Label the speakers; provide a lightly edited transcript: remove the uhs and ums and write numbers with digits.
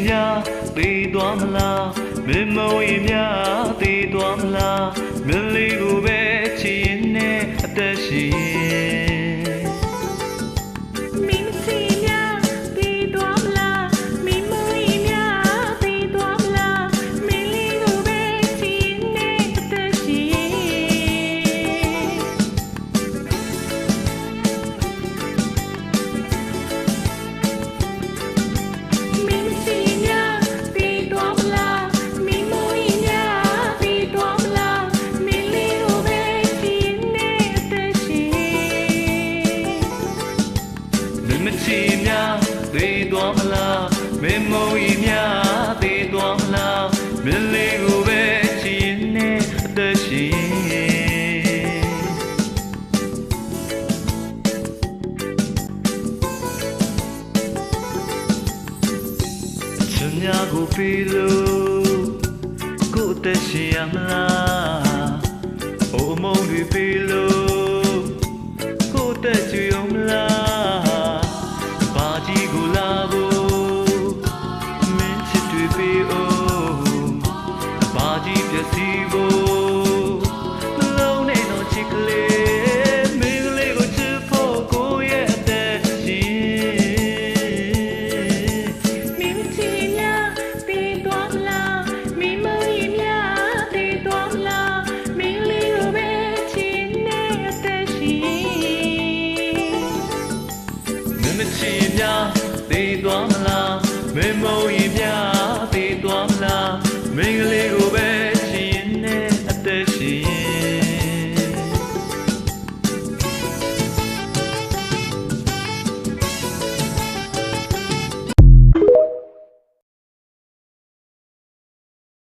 Speaker 1: များသေသွားမလားမင်းမဝင်များသေသွားမလားမင်းလေးကိုပဲချစ်ရင်နဲ့အသက်ရှင်
Speaker 2: မင်းစီများသေသွားမလားမင်းမဝင်များသေသွားမလားမင်းလေးကိုပဲချစ်ရင်နဲ့အသက်ရှင်
Speaker 1: မချီများသေသွားမလားမင်းမုံကြီးများသေသွားမလားမင်းလေးကိုပဲချီရင်နဲ့အသက်ရှင်ချမ်းများကိုပေးလို့ကိုယ်အသက်ရှင်ရမလားအိုမုံတွေပေး